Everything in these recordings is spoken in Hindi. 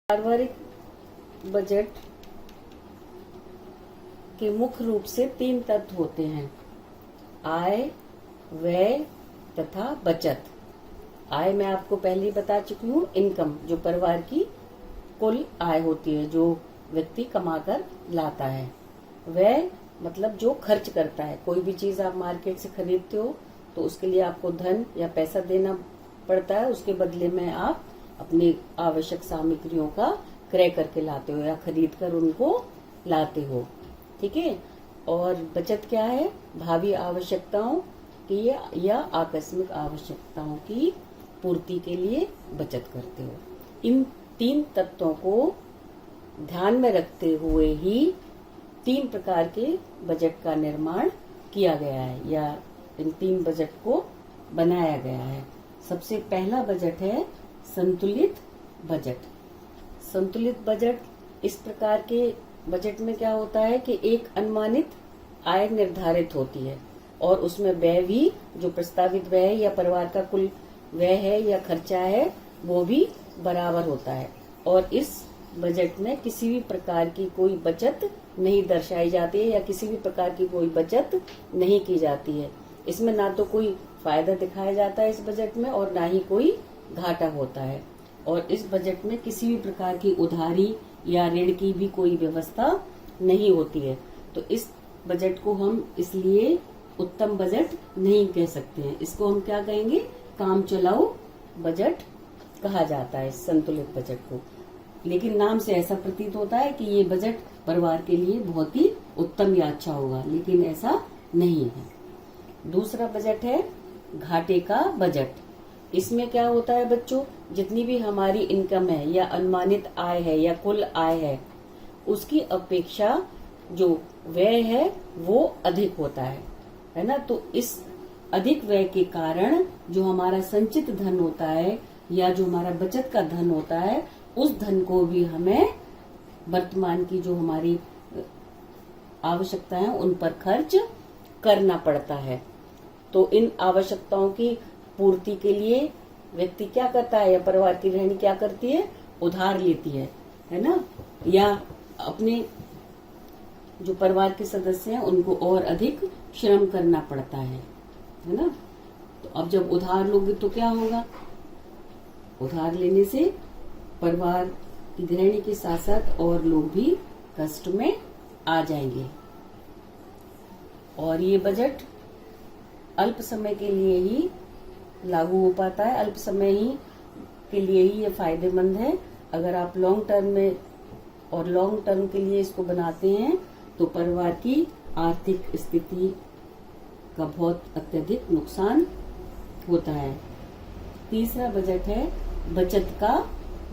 पारिवारिक बजट के मुख्य रूप से 3 तत्व होते हैं: आय, व्यय तथा बचत। आय मैं आपको पहले ही बता चुकी हूँ, इनकम जो परिवार की कुल आय होती है, जो व्यक्ति कमाकर लाता है। व्यय मतलब जो खर्च करता है। कोई भी चीज आप मार्केट से खरीदते हो तो उसके लिए आपको धन या पैसा देना पड़ता है, उसके बदले में आप अपनी आवश्यक सामग्रियों का क्रय करके लाते हो या खरीद कर उनको लाते हो। ठीक है। और बचत क्या है? भावी आवश्यकताओं की या आकस्मिक आवश्यकताओं की पूर्ति के लिए बचत करते हो। इन 3 तत्वों को ध्यान में रखते हुए ही 3 प्रकार के बजट का निर्माण किया गया है या इन 3 बजट को बनाया गया है। सबसे पहला बजट है संतुलित बजट। संतुलित बजट इस प्रकार के बजट में क्या होता है कि एक अनुमानित आय निर्धारित होती है और उसमें व्यय भी, जो प्रस्तावित व्यय है या परिवार का कुल व्यय है या खर्चा है, वो भी बराबर होता है। और इस बजट में किसी भी प्रकार की कोई बचत नहीं दर्शाई जाती है या किसी भी प्रकार की कोई बचत नहीं की जाती है। इसमें ना तो कोई फायदा दिखाया जाता है इस बजट में और ना ही कोई घाटा होता है। और इस बजट में किसी भी प्रकार की उधारी या ऋण की भी कोई व्यवस्था नहीं होती है। तो इस बजट को हम इसलिए उत्तम बजट नहीं कह सकते हैं। इसको हम क्या कहेंगे? काम चलाऊ बजट कहा जाता है संतुलित बजट को। लेकिन नाम से ऐसा प्रतीत होता है कि ये बजट परिवार के लिए बहुत ही उत्तम या अच्छा होगा, लेकिन ऐसा नहीं है। दूसरा बजट है घाटे का बजट। इसमें क्या होता है बच्चों, जितनी भी हमारी इनकम है या अनुमानित आय है या कुल आय है, उसकी अपेक्षा जो व्यय है वो अधिक होता है ना। तो इस अधिक व्यय के कारण जो हमारा संचित धन होता है या जो हमारा बचत का धन होता है, उस धन को भी हमें वर्तमान की जो हमारी आवश्यकता है उन पर खर्च करना पड़ता है। तो इन आवश्यकताओं की पूर्ति के लिए व्यक्ति क्या करता है या परिवार की गृहिणी क्या करती है? उधार लेती है ना, या अपने जो परिवार के सदस्य हैं उनको और अधिक श्रम करना पड़ता है ना। तो अब जब उधार लोगे तो क्या होगा? उधार लेने से परिवार की गृहिणी के साथ साथ और लोग भी कष्ट में आ जाएंगे। और ये बजट अल्प समय के लिए ही लागू हो पाता है, अल्प समय ही के लिए ही ये फायदेमंद है। अगर आप लॉन्ग टर्म में और लॉन्ग टर्म के लिए इसको बनाते हैं तो परिवार की आर्थिक स्थिति का बहुत अत्यधिक नुकसान होता है। तीसरा बजट है बचत का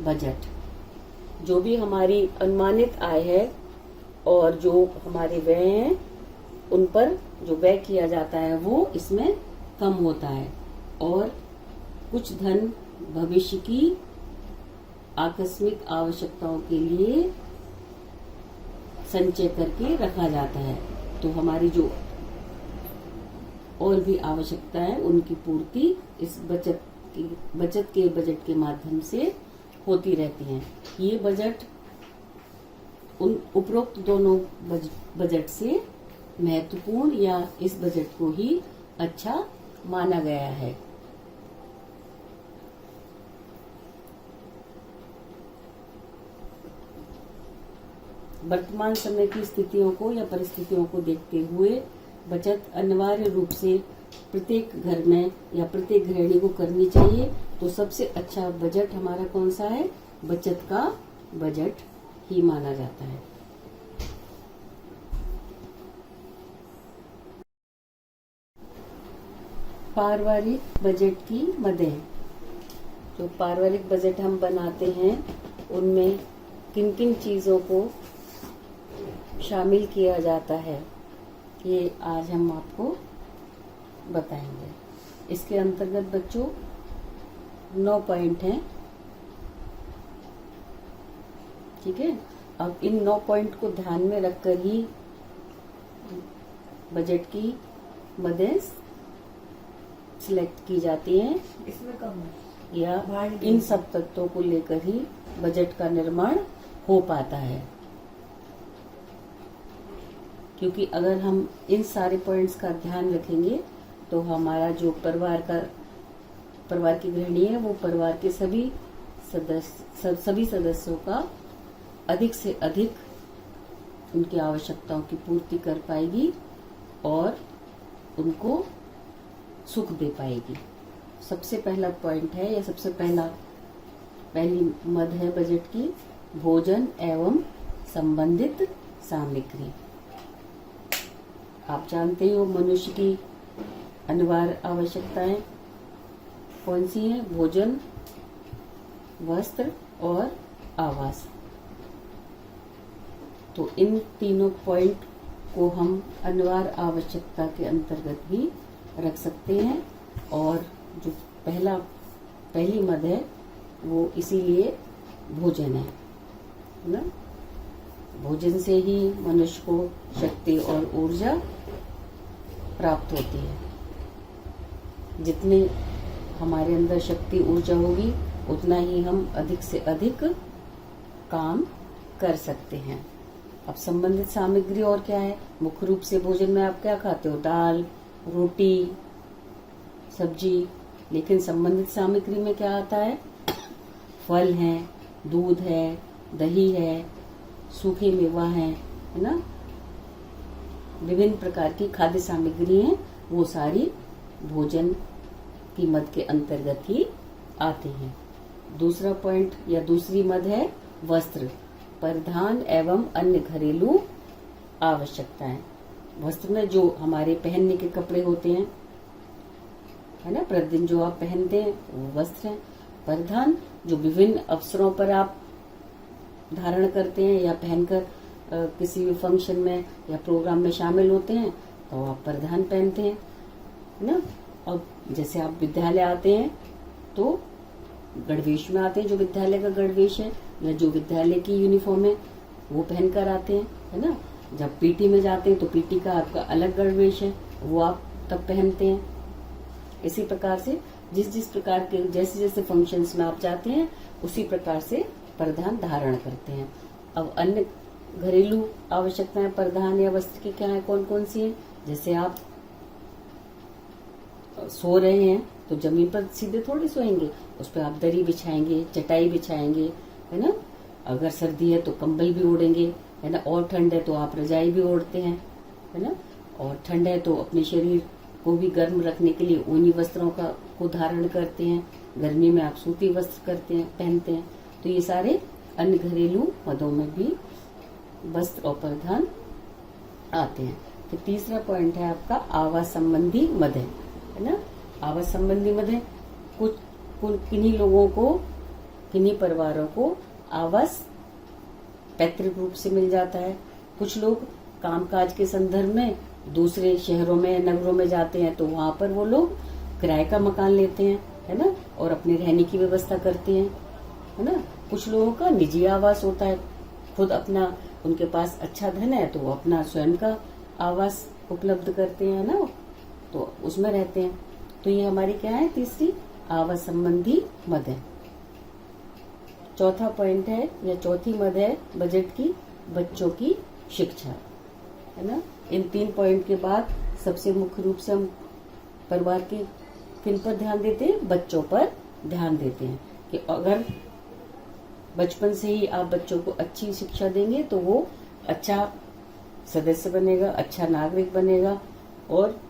बजट। जो भी हमारी अनुमानित आय है और जो हमारे व्यय हैं, उन पर जो व्यय किया जाता है वो इसमें कम होता है और कुछ धन भविष्य की आकस्मिक आवश्यकताओं के लिए संचय करके रखा जाता है। तो हमारी जो और भी आवश्यकता है उनकी पूर्ति इस बचत के बजट के माध्यम से होती रहती है। ये बजट उन उपरोक्त दोनों बजट से महत्वपूर्ण या इस बजट को ही अच्छा माना गया है। वर्तमान समय की स्थितियों को या परिस्थितियों को देखते हुए बचत अनिवार्य रूप से प्रत्येक घर में या प्रत्येक गृहिणी को करनी चाहिए। तो सबसे अच्छा बजट हमारा कौन सा है? बचत का बजट ही माना जाता है। पारिवारिक बजट की मदें। जो पारिवारिक बजट हम बनाते हैं उनमें किन किन चीजों को शामिल किया जाता है, ये आज हम आपको बताएंगे। इसके अंतर्गत बच्चों 9 पॉइंट हैं। ठीक है। अब इन 9 पॉइंट को ध्यान में रखकर ही बजट की मदें सिलेक्ट की जाती हैं। इसमें कम है या इन सब तत्वों को लेकर ही बजट का निर्माण हो पाता है। क्योंकि अगर हम इन सारे पॉइंट्स का ध्यान रखेंगे तो हमारा जो परिवार की गृहिणी है वो परिवार के सभी सदस्यों का अधिक से अधिक उनकी आवश्यकताओं की पूर्ति कर पाएगी और उनको सुख दे पाएगी। सबसे पहला पॉइंट है या सबसे पहली मद है बजट की, भोजन एवं संबंधित सामग्री। आप जानते हो मनुष्य की अनिवार्य आवश्यकताएं कौन सी हैं? भोजन, वस्त्र और आवास। तो इन तीनों पॉइंट को हम अनिवार्य आवश्यकता के अंतर्गत भी रख सकते हैं और जो पहली मद है वो इसीलिए भोजन है ना। भोजन से ही मनुष्य को शक्ति और ऊर्जा प्राप्त होती है। जितनी हमारे अंदर शक्ति ऊर्जा होगी उतना ही हम अधिक से अधिक काम कर सकते हैं। अब संबंधित सामग्री और क्या है? मुख्य रूप से भोजन में आप क्या खाते हो? दाल, रोटी, सब्जी। लेकिन संबंधित सामग्री में क्या आता है? फल है, दूध है, दही है, सूखे मेवा है ना, विभिन्न प्रकार की खाद्य सामग्री हैं, वो सारी भोजन की मद के अंतर्गत ही आती हैं। दूसरा पॉइंट या दूसरी मद है वस्त्र, परिधान एवं अन्य घरेलू आवश्यकताएं। वस्त्र में जो हमारे पहनने के कपड़े होते हैं है ना, प्रतिदिन जो आप पहनते हैं वो वस्त्र हैं। परिधान जो विभिन्न अवसरों पर आप धारण करते हैं या पहनकर किसी भी फंक्शन में या प्रोग्राम में शामिल होते हैं तो आप परिधान पहनते हैं ना। और जैसे आप विद्यालय आते हैं तो गणवेश में आते हैं, जो विद्यालय का गणवेश है या जो विद्यालय की यूनिफॉर्म है वो पहनकर आते हैं है ना। जब पीटी में जाते हैं तो पीटी का आपका अलग गणवेश है, वो आप तब पहनते हैं। इसी प्रकार से जिस प्रकार के जैसे फंक्शंस में आप जाते हैं उसी प्रकार से परिधान धारण करते हैं। अब अन्य घरेलू आवश्यकताएं परिधान या वस्त्र की क्या है, कौन कौन सी है? जैसे आप सो रहे हैं तो जमीन पर सीधे थोड़ी सोएंगे, उस पर आप दरी बिछाएंगे, चटाई बिछाएंगे है ना। अगर सर्दी है तो कंबल भी ओढ़ेंगे है ना, और ठंड है तो आप रजाई भी ओढ़ते हैं है ना। और ठंड है तो अपने शरीर को भी गर्म रखने के लिए ऊनी वस्त्रों को धारण करते हैं। गर्मी में आप सूती वस्त्र पहनते हैं। तो ये सारे अन्य घरेलू मदों में भी वस्त्र और परिधान आते हैं। तो तीसरा पॉइंट है आपका आवास संबंधी मद है ना। आवास संबंधी मद है किन्हीं लोगों को, किन्हीं परिवारों को आवास पैतृक रूप से मिल जाता है। कुछ लोग कामकाज के संदर्भ में दूसरे शहरों में, नगरों में जाते हैं तो वहां पर वो लोग किराए का मकान लेते हैं है ना, और अपने रहने की व्यवस्था करते हैं है ना। कुछ लोगों का निजी आवास होता है, खुद अपना, उनके पास अच्छा धन है तो वो अपना स्वयं का आवास उपलब्ध करते हैं ना, तो उसमें रहते हैं। तो ये हमारी क्या है? तीसरी आवास संबंधी मद है। चौथा पॉइंट है या चौथी मद है बजट की, बच्चों की शिक्षा है ना। इन 3 पॉइंट के बाद सबसे मुख्य रूप से हम परिवार के किन पर ध्यान देते हैं? बच्चों पर ध्यान देते हैं कि अगर बचपन से ही आप बच्चों को अच्छी शिक्षा देंगे तो वो अच्छा सदस्य बनेगा, अच्छा नागरिक बनेगा और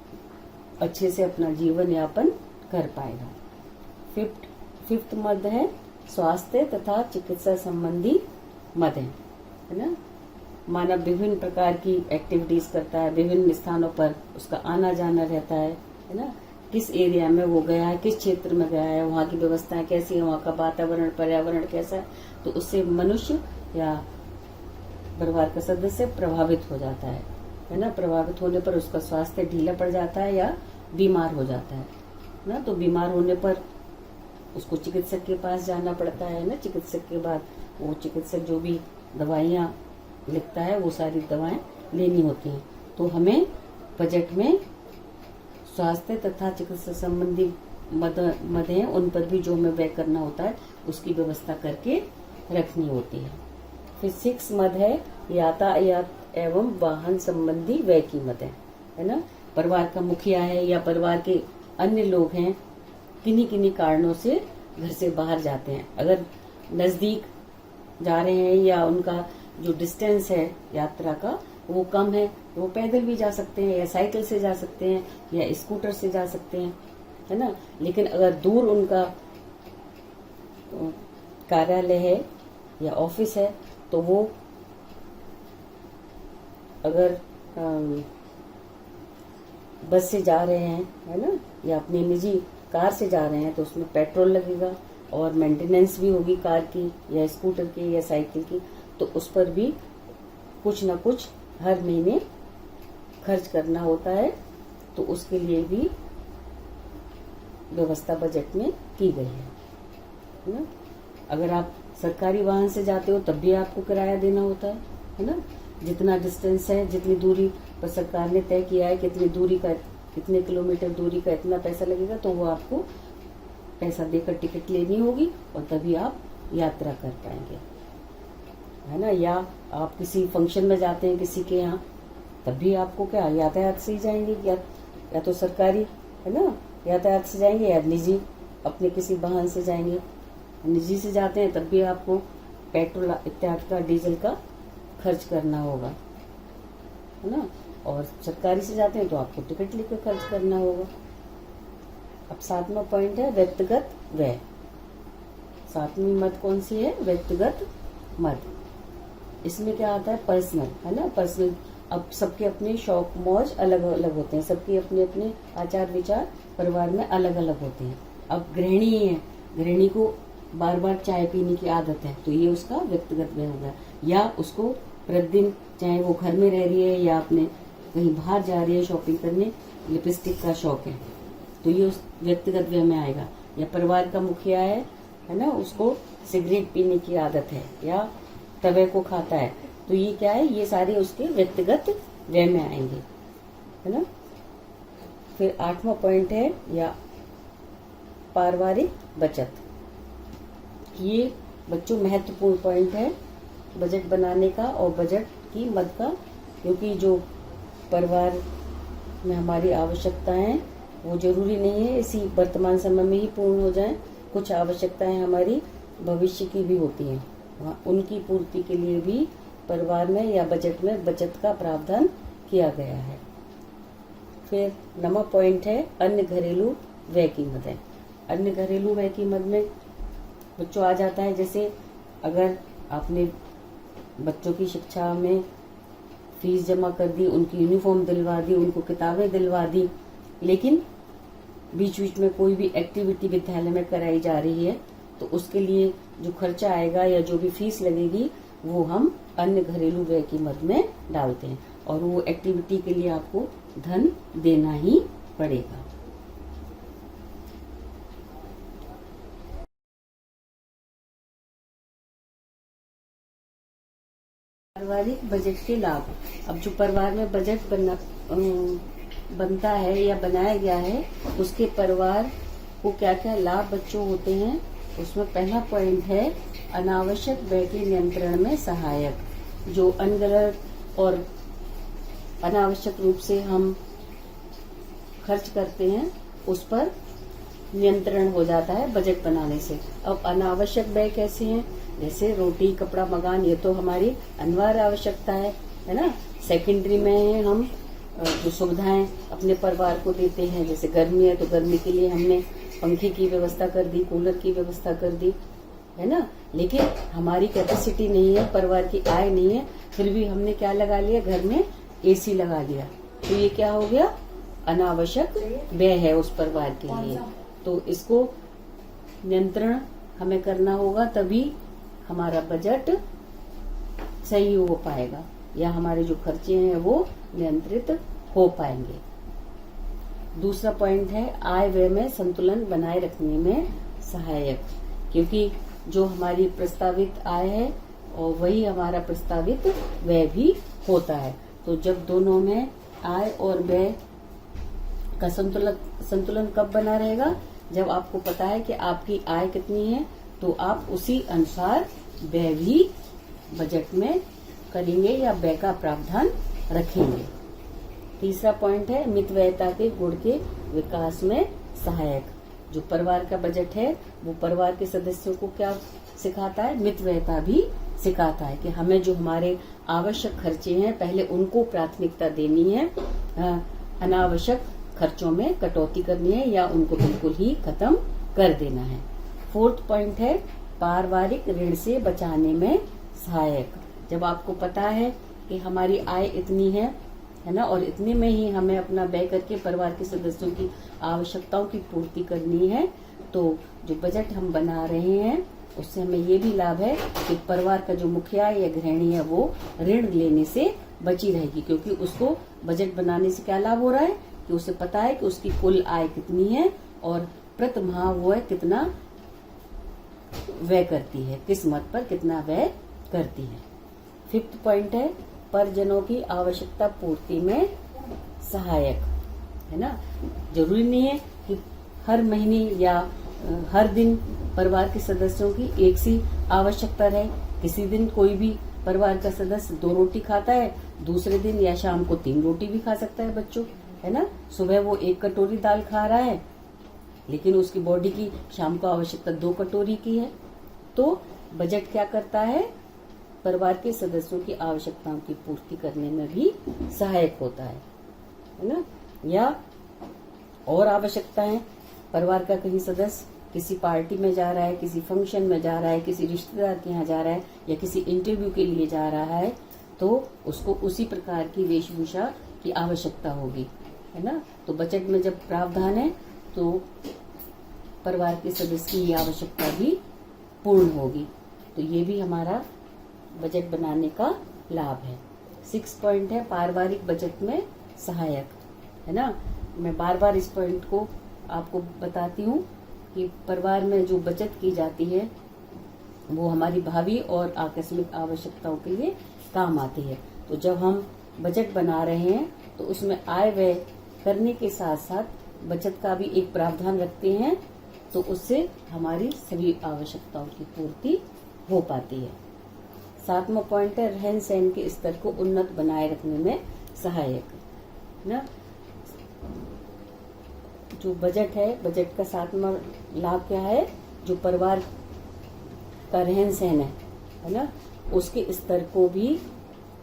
अच्छे से अपना जीवन यापन कर पाएगा। फिफ्थ मद है स्वास्थ्य तथा चिकित्सा संबंधी मद है ना। मानव विभिन्न प्रकार की एक्टिविटीज करता है, विभिन्न स्थानों पर उसका आना जाना रहता है ना। किस एरिया में वो गया है, किस क्षेत्र में गया है, वहाँ की व्यवस्थाएं कैसी है, वहाँ का वातावरण, पर्यावरण कैसा है, तो उससे मनुष्य या परिवार का सदस्य प्रभावित हो जाता है ना। प्रभावित होने पर उसका स्वास्थ्य ढीला पड़ जाता है या बीमार हो जाता है ना। तो बीमार होने पर उसको चिकित्सक के पास जाना पड़ता है ना। चिकित्सक के बाद वो चिकित्सक जो भी दवाइयाँ लिखता है वो सारी दवाएं लेनी होती हैं। तो हमें बजट में स्वास्थ्य तथा चिकित्सा संबंधी मद हैं, उन पर भी जो हमें व्यय करना होता है उसकी व्यवस्था करके रखनी होती है। फिर 6 मद है यातायात एवं वाहन संबंधी व्यय की मद है ना। परिवार का मुखिया है या परिवार के अन्य लोग हैं, किन्हीं किन्हीं कारणों से घर से बाहर जाते हैं, अगर नजदीक जा रहे हैं या उनका जो डिस्टेंस है यात्रा का वो कम है, वो पैदल भी जा सकते हैं या साइकिल से जा सकते हैं या स्कूटर से जा सकते हैं, है ना। लेकिन अगर दूर उनका कार्यालय है या ऑफिस है तो वो अगर बस से जा रहे हैं, है ना, या अपनी निजी कार से जा रहे हैं तो उसमें पेट्रोल लगेगा और मेंटेनेंस भी होगी कार की या स्कूटर की या साइकिल की, तो उस पर भी कुछ न कुछ हर महीने खर्च करना होता है। तो उसके लिए भी व्यवस्था बजट में की गई है ना। अगर आप सरकारी वाहन से जाते हो तब भी आपको किराया देना होता है ना। जितना डिस्टेंस है, जितनी दूरी पर सरकार ने तय किया है, कितनी दूरी का, कितने किलोमीटर दूरी का इतना पैसा लगेगा, तो वो आपको पैसा देकर टिकट लेनी होगी और तभी आप यात्रा कर पाएंगे, है ना। या आप किसी फंक्शन में जाते हैं किसी के यहाँ, तब भी आपको क्या यातायात से ही जाएंगे, या तो सरकारी, है ना, यातायात से जाएंगे या निजी अपने किसी वाहन से जाएंगे। निजी से जाते हैं तब भी आपको पेट्रोल इत्यादि का, डीजल का खर्च करना होगा, है ना। और सरकारी से जाते हैं तो आपको टिकट लेकर खर्च करना होगा। अब 7वां पॉइंट है व्यक्तिगत व्यय। 7वीं मद कौन सी है? व्यक्तिगत मद। इसमें क्या आता है? पर्सनल, है ना, पर्सनल। अब सबके अपने शौक मौज अलग अलग होते हैं, सबके अपने अपने आचार विचार परिवार में अलग अलग होते हैं। अब गृहिणी है, गृहिणी को बार बार चाय पीने की आदत है तो ये उसका व्यक्तिगत व्यय हो गया। या उसको प्रतिदिन, चाहे वो घर में रह रही है या अपने कहीं बाहर जा रही है शॉपिंग करने, लिपस्टिक का शौक है तो ये उस व्यक्तिगत व्यय में आएगा। या परिवार का मुखिया है ना, उसको सिगरेट पीने की आदत है या तवे को खाता है तो ये क्या है? ये सारे उसके व्यक्तिगत व्यय में आएंगे, है ना। फिर 8वां पॉइंट है या पारिवारिक बचत। ये बच्चों महत्वपूर्ण पॉइंट है बजट बनाने का और बजट की मद का, क्योंकि जो परिवार में हमारी आवश्यकताएं वो जरूरी नहीं है इसी वर्तमान समय में ही पूर्ण हो जाएं। कुछ आवश्यकताएं हमारी भविष्य की भी होती हैं, उनकी पूर्ति के लिए भी परिवार में या बजट में बचत का प्रावधान किया गया है। फिर 9वां पॉइंट है अन्य घरेलू व्यय की मद है। अन्य घरेलू व्यय की मद में बच्चों आ जाता है, जैसे अगर आपने बच्चों की शिक्षा में फीस जमा कर दी, उनकी यूनिफॉर्म दिलवा दी, उनको किताबें दिलवा दी, लेकिन बीच बीच में कोई भी एक्टिविटी विद्यालय में कराई जा रही है तो उसके लिए जो खर्चा आएगा या जो भी फीस लगेगी वो हम अन्य घरेलू व्यय की मद में डालते हैं और वो एक्टिविटी के लिए आपको धन देना ही पड़ेगा। पारिवारिक बजट के लाभ। अब जो परिवार में बजट बनता है या बनाया गया है उसके परिवार को क्या क्या लाभ बच्चों होते हैं, उसमें पहला पॉइंट है अनावश्यक व्यय के नियंत्रण में सहायक। जो अनगलत और अनावश्यक रूप से हम खर्च करते हैं उस पर नियंत्रण हो जाता है बजट बनाने से। अब अनावश्यक व्यय कैसे हैं? जैसे रोटी कपड़ा मकान, ये तो हमारी अनिवार्य आवश्यकता है ना। सेकेंडरी में हम जो सुविधाएं अपने परिवार को देते हैं, जैसे गर्मी है तो गर्मी के लिए हमने पंखे की व्यवस्था कर दी, कूलर की व्यवस्था कर दी, है ना। लेकिन हमारी कैपेसिटी नहीं है, परिवार की आय नहीं है, फिर भी हमने क्या लगा लिया? घर में एसी लगा लिया, तो ये क्या हो गया? अनावश्यक व्यय है उस परिवार के लिए। तो इसको नियंत्रण हमें करना होगा, तभी हमारा बजट सही हो पाएगा या हमारे जो खर्चे हैं वो नियंत्रित हो पाएंगे। दूसरा पॉइंट है आय व्यय में संतुलन बनाए रखने में सहायक, क्योंकि जो हमारी प्रस्तावित आय है और वही हमारा प्रस्तावित व्यय भी होता है। तो जब दोनों में आय और व्यय का संतुलन कब बना रहेगा? जब आपको पता है कि आपकी आय कितनी है तो आप उसी अनुसार व्यय भी बजट में करेंगे या व्यय का प्रावधान रखेंगे। तीसरा पॉइंट है मितव्ययता के गुण के विकास में सहायक। जो परिवार का बजट है वो परिवार के सदस्यों को क्या सिखाता है, मितव्ययता भी सिखाता है कि हमें जो हमारे आवश्यक खर्चे हैं पहले उनको प्राथमिकता देनी है, अनावश्यक खर्चों में कटौती करनी है या उनको बिल्कुल ही खत्म कर देना है। फोर्थ पॉइंट है पारिवारिक ऋण से बचाने में सहायक। जब आपको पता है कि हमारी आय इतनी है ना, और इतने में ही हमें अपना व्यय करके परिवार के सदस्यों की आवश्यकताओं की पूर्ति करनी है, तो जो बजट हम बना रहे हैं उससे हमें ये भी लाभ है कि परिवार का जो मुखिया या गृहिणी है वो ऋण लेने से बची रहेगी, क्योंकि उसको बजट बनाने से क्या लाभ हो रहा है कि उसे पता है कि उसकी कुल आय कितनी है और प्रति माह वो कितना व्यय करती है, किस मद पर कितना व्यय करती है। फिफ्थ पॉइंट है परिजनों की आवश्यकता पूर्ति में सहायक, है ना। जरूरी नहीं है कि हर महीने या हर दिन परिवार के सदस्यों की एक सी आवश्यकता रहे। किसी दिन कोई भी परिवार का सदस्य 2 रोटी खाता है, दूसरे दिन या शाम को 3 रोटी भी खा सकता है बच्चों, है ना। सुबह वो 1 कटोरी दाल खा रहा है लेकिन उसकी बॉडी की शाम को आवश्यकता 2 कटोरी की है। तो बजट क्या करता है, परिवार के सदस्यों की आवश्यकताओं की पूर्ति करने में भी सहायक होता है ना। या और आवश्यकताएं, परिवार का कहीं सदस्य किसी पार्टी में जा रहा है, किसी फंक्शन में जा रहा है, किसी रिश्तेदार के यहाँ जा रहा है या किसी इंटरव्यू के लिए जा रहा है, तो उसको उसी प्रकार की वेशभूषा की आवश्यकता होगी, है ना। तो बजट में जब प्रावधान है तो परिवार के सदस्य की ये आवश्यकता भी पूर्ण होगी। तो ये भी हमारा बजट बनाने का लाभ है। 6 पॉइंट है पारिवारिक बजट में सहायक, है ना। मैं बार बार इस पॉइंट को आपको बताती हूँ कि परिवार में जो बचत की जाती है वो हमारी भावी और आकस्मिक आवश्यकताओं के लिए काम आती है। तो जब हम बजट बना रहे हैं तो उसमें आय व्यय करने के साथ साथ बचत का भी एक प्रावधान रखते हैं, तो उससे हमारी सभी आवश्यकताओं की पूर्ति हो पाती है। 7वां पॉइंट है रहन सहन के स्तर को उन्नत बनाए रखने में सहायक, ना। जो बजट है, बजट का 7वां लाभ क्या है, जो परिवार का रहन सहन है ना, उसके स्तर को भी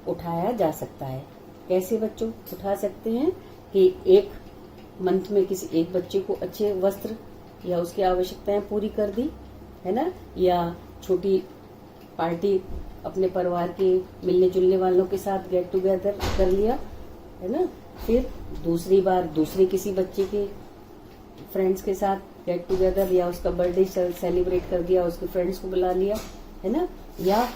उठाया जा सकता है। कैसे बच्चों उठा सकते हैं कि एक मंथ में किसी एक बच्चे को अच्छे वस्त्र या उसकी आवश्यकताएं पूरी कर दी, है ना, या छोटी पार्टी अपने परिवार के मिलने जुलने वालों के साथ गेट टुगेदर कर लिया, है ना। फिर दूसरी बार दूसरे किसी बच्चे के फ्रेंड्स के साथ गेट टुगेदर या उसका बर्थडे सेलिब्रेट कर दिया, उसके फ्रेंड्स को बुला लिया, है ना। या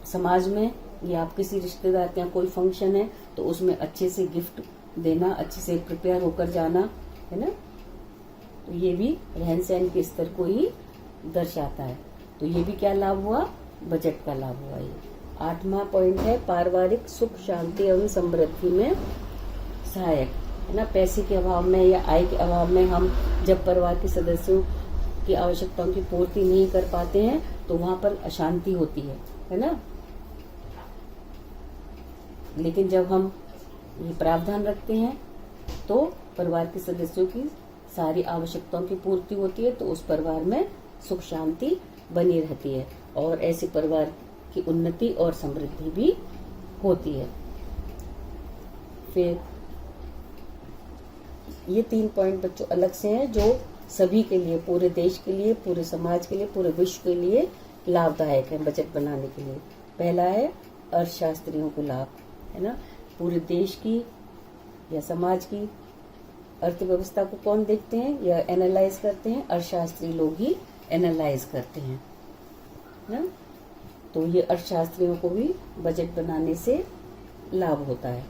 समाज में या आप किसी रिश्तेदार के यहाँ कोई फंक्शन है तो उसमें अच्छे से गिफ्ट देना, अच्छे से प्रिपेयर होकर जाना, है ना। तो ये भी रहन सहन के स्तर को ही दर्शाता है। तो ये भी क्या लाभ हुआ, बजट का लाभ हुआ। ये 8वां पॉइंट है पारिवारिक सुख शांति एवं समृद्धि में सहायक, है ना। पैसे के अभाव में या आय के अभाव में हम जब परिवार के सदस्यों की आवश्यकताओं की पूर्ति नहीं कर पाते हैं तो वहां पर अशांति होती है ना। लेकिन जब हम ये प्रावधान रखते हैं तो परिवार के सदस्यों की सारी आवश्यकताओं की पूर्ति होती है, तो उस परिवार में सुख शांति बनी रहती है और ऐसे परिवार की उन्नति और समृद्धि भी होती है। फिर ये 3 पॉइंट बच्चों अलग से हैं जो सभी के लिए, पूरे देश के लिए, पूरे समाज के लिए, पूरे विश्व के लिए लाभदायक है बजट बनाने के लिए। पहला है अर्थशास्त्रियों को लाभ, है ना। पूरे देश की या समाज की अर्थव्यवस्था को कौन देखते हैं या एनालाइज करते हैं, अर्थशास्त्री लोग ही एनालाइज करते हैं ना। तो ये अर्थशास्त्रियों को भी बजट बनाने से लाभ होता है।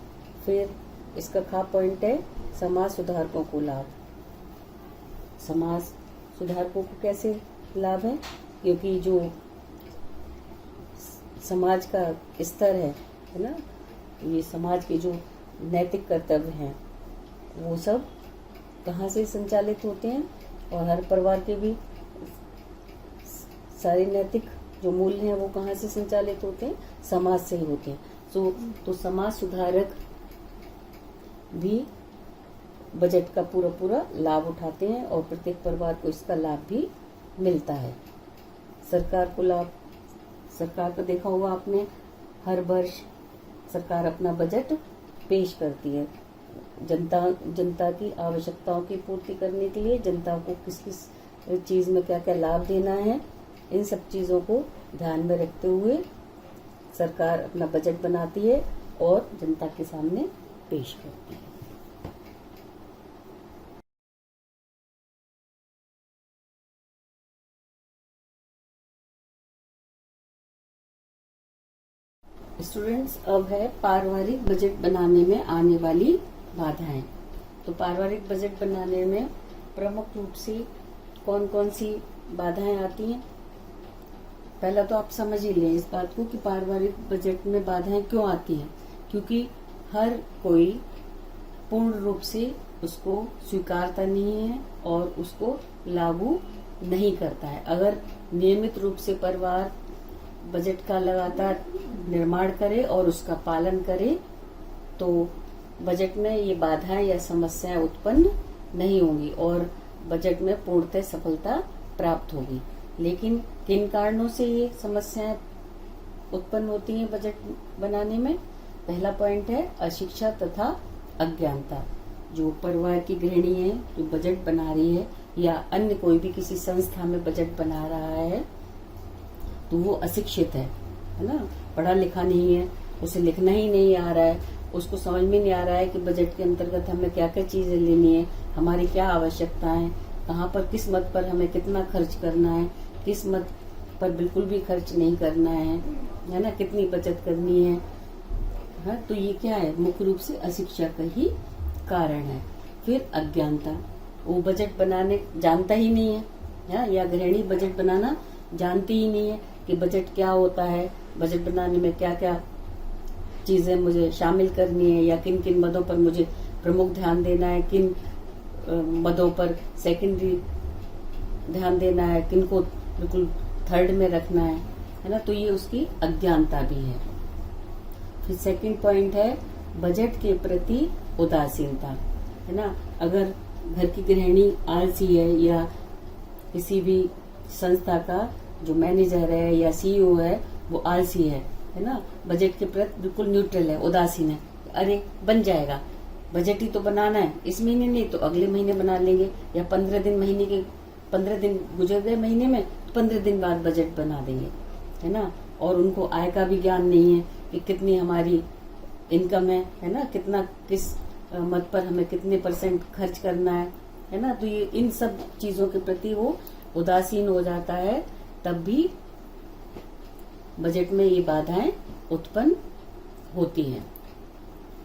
फिर इसका खा पॉइंट है समाज सुधारकों को लाभ। समाज सुधारकों को कैसे लाभ है, क्योंकि जो समाज का स्तर है ना, ये समाज के जो नैतिक कर्तव्य हैं वो सब कहाँ से संचालित होते हैं और हर परिवार के भी सारे नैतिक जो मूल्य हैं वो कहाँ से संचालित होते हैं? समाज से ही होते हैं। तो समाज सुधारक भी बजट का पूरा पूरा लाभ उठाते हैं और प्रत्येक परिवार को इसका लाभ भी मिलता है। सरकार को देखा होगा आपने, हर वर्ष सरकार अपना बजट पेश करती है जनता की आवश्यकताओं की पूर्ति करने के लिए। जनता को किस किस चीज में क्या क्या लाभ देना है, इन सब चीजों को ध्यान में रखते हुए सरकार अपना बजट बनाती है और जनता के सामने पेश करती है। स्टूडेंट्स, अब है पारिवारिक बजट बनाने में आने वाली बाधाएं। तो पारिवारिक बजट बनाने में प्रमुख रूप से कौन कौन सी बाधाएं आती हैं? पहला तो आप समझ ही लें इस बात को कि पारिवारिक बजट में बाधाएं क्यों आती हैं। क्योंकि हर कोई पूर्ण रूप से उसको स्वीकारता नहीं है और उसको लागू नहीं करता है। अगर नियमित रूप से परिवार बजट का लगातार निर्माण करे और उसका पालन करे तो बजट में ये बाधाएं या समस्याएं उत्पन्न नहीं होंगी और बजट में पूर्णतः सफलता प्राप्त होगी। लेकिन किन कारणों से ये समस्याएं उत्पन्न होती हैं बजट बनाने में? पहला पॉइंट है अशिक्षा तथा अज्ञानता। जो परिवार की गृहिणी है जो बजट बना रही है या अन्य कोई भी किसी संस्था में बजट बना रहा है तो वो अशिक्षित है ना, पढ़ा लिखा नहीं है, उसे लिखना ही नहीं आ रहा है, उसको समझ में नहीं आ रहा है कि बजट के अंतर्गत हमें क्या क्या चीजें लेनी है, हमारी क्या आवश्यकता है, कहाँ पर किस मत पर हमें कितना खर्च करना है, किस मत पर बिल्कुल भी खर्च नहीं करना है ना, कितनी बचत करनी है। हाँ, तो ये क्या है? मुख्य रूप से अशिक्षा का ही कारण है। फिर अज्ञानता, वो बजट बनाने जानता ही नहीं है या गृहिणी बजट बनाना जानती ही नहीं है कि बजट क्या होता है, बजट बनाने में क्या क्या चीजें मुझे शामिल करनी है या किन किन मदों पर मुझे प्रमुख ध्यान देना है, किन मदों पर सेकेंडरी ध्यान देना है, किन को बिल्कुल थर्ड में रखना है ना। तो ये उसकी अज्ञानता भी है। फिर सेकंड पॉइंट है बजट के प्रति उदासीनता, है ना। अगर घर की गृहिणी आलसी है या किसी भी संस्था का जो मैनेजर है या सीईओ है वो आलसी है ना, बजट के प्रति बिल्कुल न्यूट्रल है, उदासीन है, अरे बन जाएगा, बजट ही तो बनाना है, इस महीने नहीं तो अगले महीने बना लेंगे, या 15 दिन गुजर गए महीने में, 15 दिन बाद बजट बना देंगे, है ना। और उनको आय का भी ज्ञान नहीं है कि कितनी हमारी इनकम है ना, कितना किस मत पर हमें कितने % खर्च करना है ना। तो ये इन सब चीजों के प्रति वो उदासीन हो जाता है, तब भी बजट में ये बाधाएं उत्पन्न होती हैं,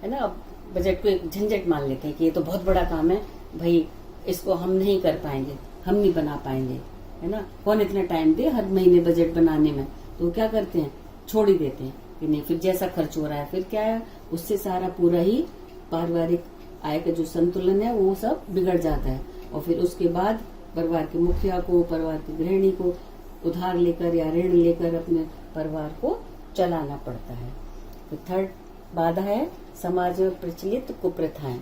है ना। अब बजट को एक झंझट मान लेते हैं कि ये तो बहुत बड़ा काम है भाई, इसको हम नहीं कर पाएंगे, हम नहीं बना पाएंगे, है ना, कौन इतना टाइम दे हर महीने बजट बनाने में। तो क्या करते हैं, छोड़ ही देते हैं कि नहीं, फिर जैसा खर्च हो रहा है फिर क्या है, उससे सारा पूरा ही पारिवारिक आय का जो संतुलन है वो सब बिगड़ जाता है। और फिर उसके बाद परिवार के मुखिया को, परिवार की गृहिणी को उधार लेकर या ऋण लेकर अपने परिवार को चलाना पड़ता है। तो थर्ड बाधा है समाज में प्रचलित कुप्रथाएं,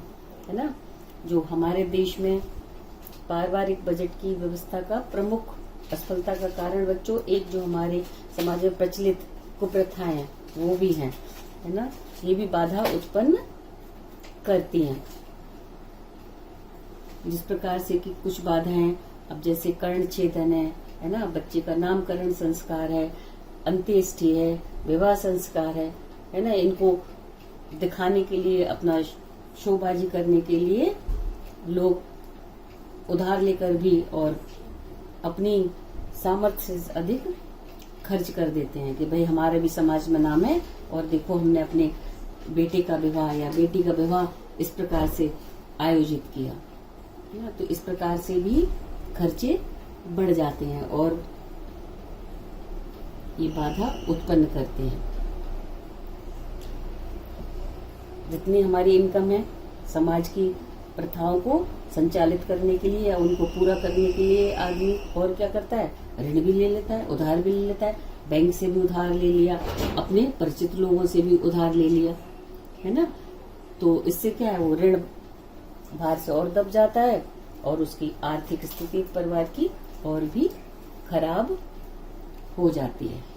है ना। जो हमारे देश में पारिवारिक बजट की व्यवस्था का प्रमुख असफलता का कारण बच्चों, एक जो हमारे समाज में प्रचलित कुप्रथाएं हैं वो भी हैं, है ना। ये भी बाधा उत्पन्न करती हैं। जिस प्रकार से कि कुछ बाधाएं अब जैसे कर्ण छेदन है ना, बच्चे का नामकरण संस्कार है, अंत्येष्टि है, विवाह संस्कार है ना, इनको दिखाने के लिए, अपना शोबाजी करने के लिए लोग उधार लेकर भी और अपनी सामर्थ्य से अधिक खर्च कर देते हैं कि भाई हमारे भी समाज में नाम है और देखो हमने अपने बेटे का विवाह या बेटी का विवाह इस प्रकार से आयोजित किया, है ना। तो इस प्रकार से भी खर्चे बढ़ जाते हैं और ये बाधा उत्पन्न करते हैं। जितनी हमारी इनकम है, समाज की प्रथाओं को संचालित करने के लिए या उनको पूरा करने के लिए आदमी और क्या करता है, ऋण भी ले लेता है, उधार भी ले लेता है, बैंक से भी उधार ले लिया, अपने परिचित लोगों से भी उधार ले लिया, है ना। तो इससे क्या है, वो ऋण भार से और दब जाता है और उसकी आर्थिक स्थिति परिवार की और भी खराब हो जाती है।